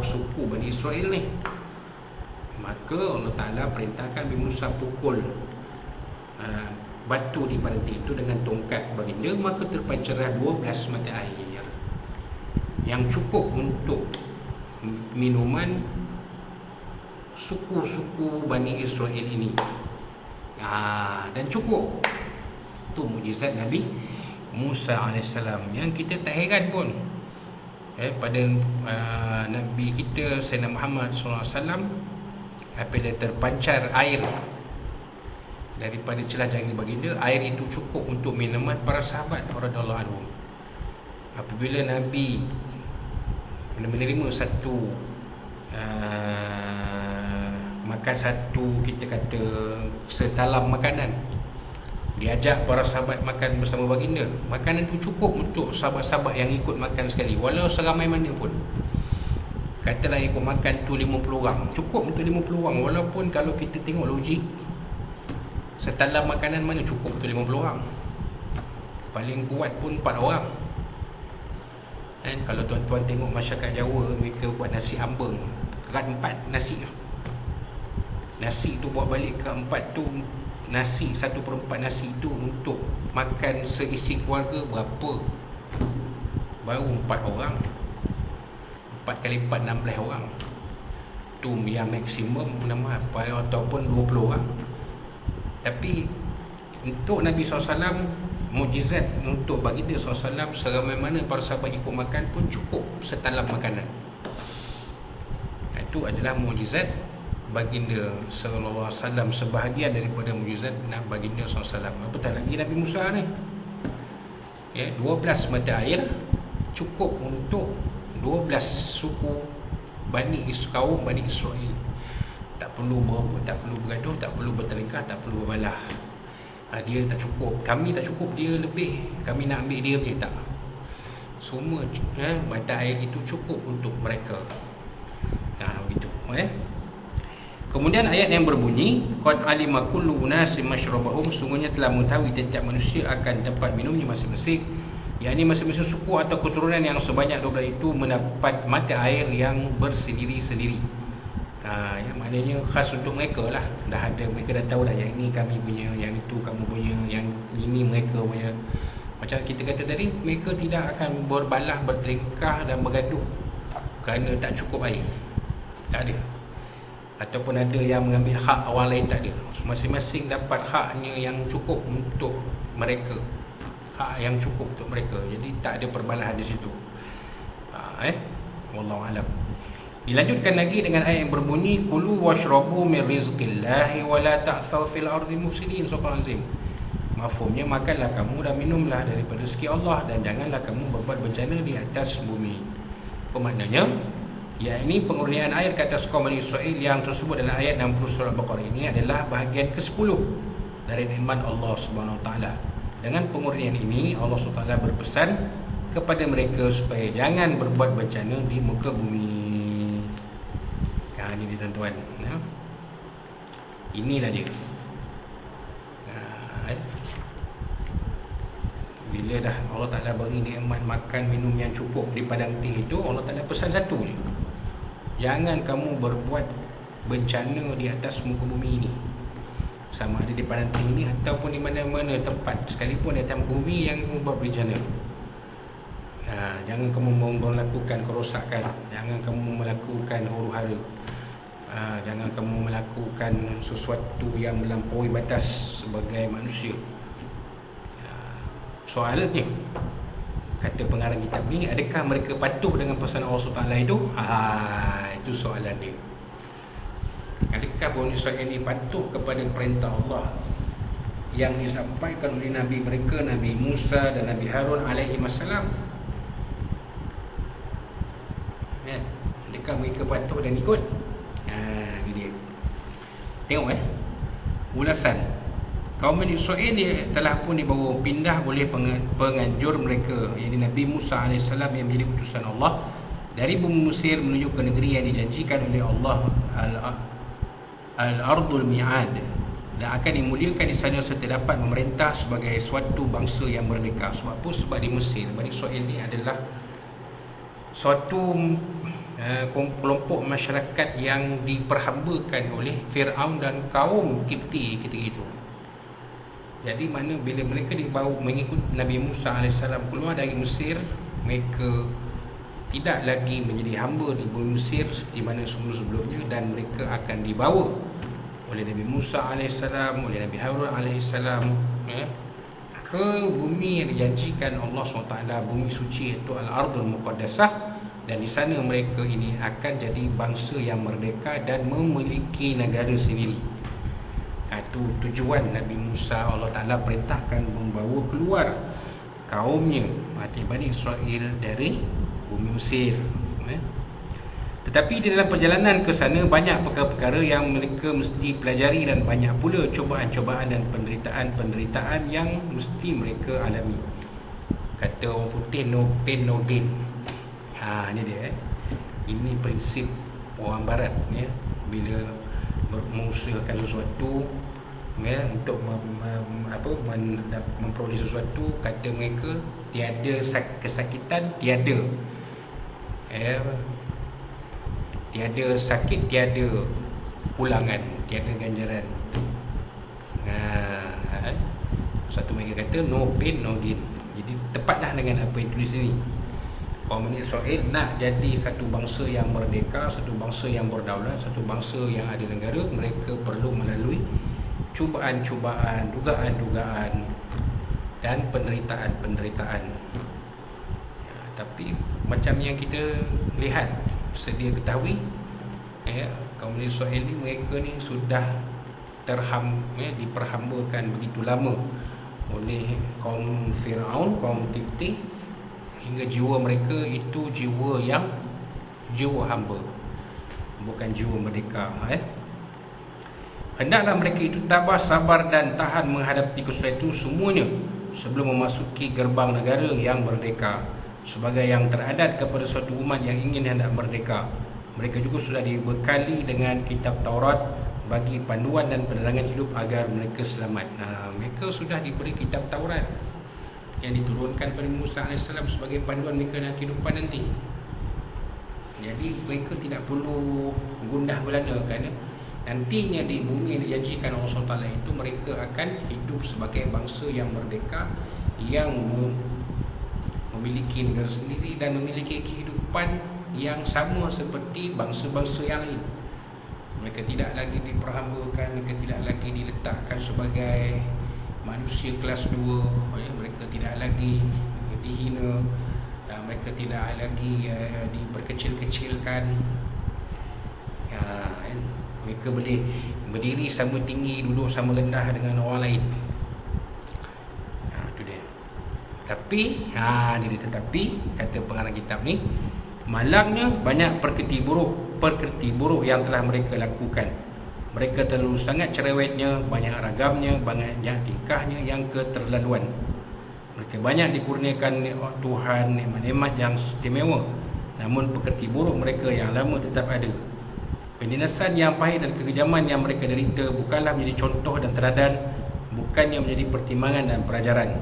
suku Bani Israel ni. Maka Allah Ta'ala perintahkan Nabi Musa pukul batu di berhenti itu dengan tongkat baginda, maka terpancarlah 12 mata air yang cukup untuk minuman suku-suku Bani Israel ini. Dan cukup. Itu mukjizat Nabi Musa AS yang kita tak heran pun pada Nabi kita Sayyidina Muhammad SAW, apabila terpancar air daripada celah jari baginda, air itu cukup untuk minuman para sahabat radhiyallahu anhum. Apabila Nabi menerima satu makan satu, kita kata setalam makanan, diajak para sahabat makan bersama baginda, makanan itu cukup untuk sahabat-sahabat yang ikut makan sekali, walau seramai mana pun. Katalah ikut makan tu 50 orang, cukup untuk 50 orang. Walaupun kalau kita tengok logik, setalam makanan mana cukup untuk 50 orang? Paling kuat pun 4 orang. Kalau tuan-tuan tengok masyarakat Jawa, mereka buat nasi ambeng, kerat 4 nasi. Nasi tu buat balik kerat 4 tu, nasi 1/4 nasi tu untuk makan seisi keluarga berapa? Baru 4 orang. 4 kali 4, 16 orang. Tu yang maksimum ataupun 20 orang. Tapi untuk Nabi SAW, mukjizat untuk baginda SAW, seramai mana para sahabat ikut makan pun cukup setalam makanan. Itu adalah mukjizat baginda sallallahu alaihi wasallam, sebahagian daripada mukjizat baginda SAW. Apatah lagi Nabi Musa ni, 12 mata air cukup untuk 12 suku kaum Bani Israel. Tak perlu bergaduh, tak perlu bertengkar, tak perlu berbalah. Dia tak cukup, kami tak cukup, dia lebih, kami nak ambil dia punya, tak. Semua mata air itu cukup untuk mereka. Begitu. Kemudian ayat yang berbunyi, qad alima kullu unasin masyrabahum, sungguhnya telah mengetahui tiap manusia akan tempat minumnya masing-masing. Yakni masing-masing suku atau keturunan yang sebanyak 12 itu mendapat mata air yang bersendiri-sendiri. Yang maknanya khas untuk mereka lah. Dah ada, mereka dah tahu dah, yang ini kami punya, yang itu kamu punya, yang ini mereka punya. Macam kita kata tadi, mereka tidak akan berbalah, bertengkar dan bergaduh kerana tak cukup air. Tak ada. Ataupun ada yang mengambil hak orang lain, tak ada. Masing-masing dapat haknya yang cukup untuk mereka, hak yang cukup untuk mereka. Jadi tak ada perbalahan di situ. Wallahu alam. Dilanjutkan lagi dengan ayat yang berbunyi, kulu washrabu min rizqillahi wa la ta'thaw fil ardi mufsidin. Surah Al-Azim. Mafhumnya, makanlah kamu dan minumlah daripada rezeki Allah, dan janganlah kamu berbuat bencana di atas bumi. Pemaknanya, ini pengurnian air ke atas kaum Bani Israel yang tersebut dalam ayat 60 surah Al-Baqarah ini adalah bahagian ke-10 dari nikmat Allah Subhanahu Wa Taala. Dengan pengurnian ini, Allah Subhanahu Wa Taala berpesan kepada mereka supaya jangan berbuat bencana di muka bumi. Ini tuan-tuan, inilah dia. Bila dah Allah Ta'ala bagi nikmat makan minum yang cukup di padang tih itu, Allah Ta'ala pesan satu je, jangan kamu berbuat bencana di atas muka bumi ini, sama ada di padang tih ini ataupun di mana-mana tempat sekalipun di atas muka bumi yang membuat bencana. Jangan kamu melakukan kerosakan, jangan kamu melakukan huru-hara, jangan kamu melakukan sesuatu yang melampaui batas sebagai manusia. Soalannya, kata pengarang kitab ni, adakah mereka patuh dengan pesanan Allah SWT itu? Itu soalan dia. Adakah Bani Israel ini patuh kepada perintah Allah yang disampaikan oleh Nabi mereka, Nabi Musa dan Nabi Harun alaihi wassalam? Adakah mereka patuh dan ikut? Ini dia. Tengok ulasan. Kaum Bani Israel telah pun dibawa pindah oleh penganjur mereka, iaitu Nabi Musa AS yang menjadi utusan Allah, dari bumi Mesir menuju ke negeri yang dijanjikan oleh Allah, Al-Ardul Mi'ad, dan akan dimuliakan di sana serta dapat memerintah sebagai suatu bangsa yang merdeka. Sebab apa? Sebab di Mesir, Bani Israel ini adalah suatu kelompok masyarakat yang diperhambakan oleh Fir'aun dan kaum Kipti ketika itu. Jadi mana bila mereka dibawa mengikut Nabi Musa AS keluar dari Mesir, mereka tidak lagi menjadi hamba di bumi Mesir seperti mana sebelum-sebelumnya, dan mereka akan dibawa oleh Nabi Musa AS, oleh Nabi Harun AS ke bumi yang dijanjikan Allah SWT, bumi suci iaitu Al-Ardul Muqaddasah. Dan di sana mereka ini akan jadi bangsa yang merdeka dan memiliki negara sendiri. Itu tujuan Nabi Musa, Allah Ta'ala perintahkan membawa keluar kaumnya, Bani Israel, dari bumi Mesir. Tetapi di dalam perjalanan ke sana banyak perkara-perkara yang mereka mesti pelajari, dan banyak pula cobaan-cobaan dan penderitaan yang mesti mereka alami. Kata orang putih, no pain no gain. Ini dia. Ini prinsip orang barat ya. Bila mengusahakan sesuatu untuk memperoleh sesuatu, kata mereka tiada kesakitan, tiada sakit, tiada pulangan, tiada ganjaran. Satu mereka kata no pain no gain. Jadi tepatlah dengan apa yang tulis ini. Kaum Bani Israel nak jadi satu bangsa yang merdeka, satu bangsa yang berdaulat, satu bangsa yang ada negara, mereka perlu melalui cubaan-cubaan, dugaan-dugaan dan penderitaan-penderitaan. Tapi macam yang kita lihat, sedia ketahui, kaum Bani Israel ni, mereka ni sudah diperhambakan begitu lama oleh kaum Fir'aun, kaum Kipti, hingga jiwa mereka itu jiwa hamba, bukan jiwa merdeka. Hendaklah mereka itu tabah, sabar dan tahan menghadapi kesulitan itu semuanya sebelum memasuki gerbang negara yang merdeka. Sebagai yang teradat kepada suatu umat yang ingin hendak merdeka, mereka juga sudah dibekali dengan kitab Taurat bagi panduan dan penerangan hidup agar mereka selamat. Mereka sudah diberi kitab Taurat yang diturunkan kepada Musa AS sebagai panduan mereka dalam kehidupan nanti. Jadi mereka tidak perlu gundah gulana, kerana nantinya di bumi yang dijanjikan Allah SWT itu mereka akan hidup sebagai bangsa yang merdeka, yang memiliki negara sendiri dan memiliki kehidupan yang sama seperti bangsa-bangsa yang lain. Mereka tidak lagi diperhambakan, mereka tidak lagi diletakkan sebagai manusia kelas 2, mereka tidak lagi dihina, mereka tidak lagi diperkecil-kecilkan. Mereka boleh berdiri sama tinggi, duduk sama rendah dengan orang lain. Itu dia. Tapi tetapi kata pengarang kitab ni, malangnya banyak perketi buruk yang telah mereka lakukan. Mereka terlalu sangat cerewetnya, banyak ragamnya, banyak tingkahnya yang keterlaluan. Mereka banyak dikurniakan Tuhan nikmat-nikmat yang istimewa, namun pekerti buruk mereka yang lama tetap ada. Penindasan yang pahit dan kekejaman yang mereka derita bukanlah menjadi contoh dan teladan, bukannya menjadi pertimbangan dan pelajaran.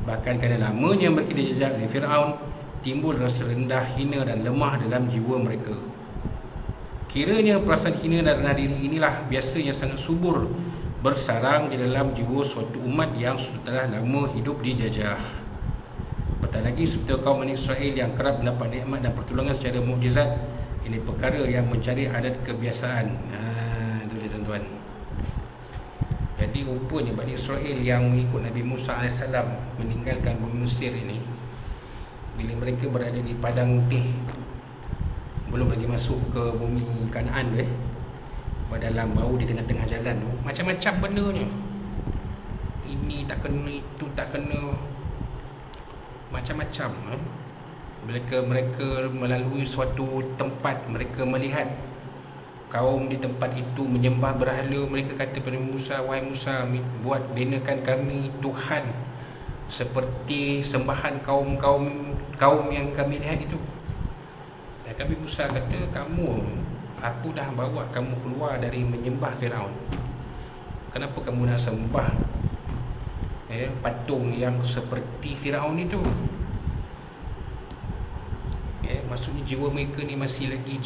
Bahkan kerana lamanya mereka dijajah oleh Fir'aun, timbul rasa rendah, hina dan lemah dalam jiwa mereka. Kiranya perasaan hina dan rendah diri inilah biasanya sangat subur bersarang di dalam jiwa suatu umat yang sudah lama hidup dijajah. Apatah lagi serta kaum Bani Israel yang kerap mendapat nikmat dan pertolongan secara mukjizat. Ini perkara yang mencari adat kebiasaan. Itu dia tuan-tuan. Jadi rupanya Bani Israel yang mengikut Nabi Musa AS meninggalkan bumi Mesir ini, bila mereka berada di padang teh, belum lagi masuk ke bumi Kanaan dalam bau di tengah-tengah jalan tu, macam-macam bendanya. Ini tak kena, itu tak kena, macam-macam. Bila mereka melalui suatu tempat, mereka melihat kaum di tempat itu menyembah berhala. Mereka kata kepada Musa, wahai Musa, binakan kami Tuhan seperti sembahan kaum yang kami lihat itu. Dan Nabi Musa kata, aku dah bawa kamu keluar dari menyembah Fir'aun. Kenapa kamu nak sembah patung yang seperti Fir'aun itu? Maksudnya jiwa mereka ni masih lagi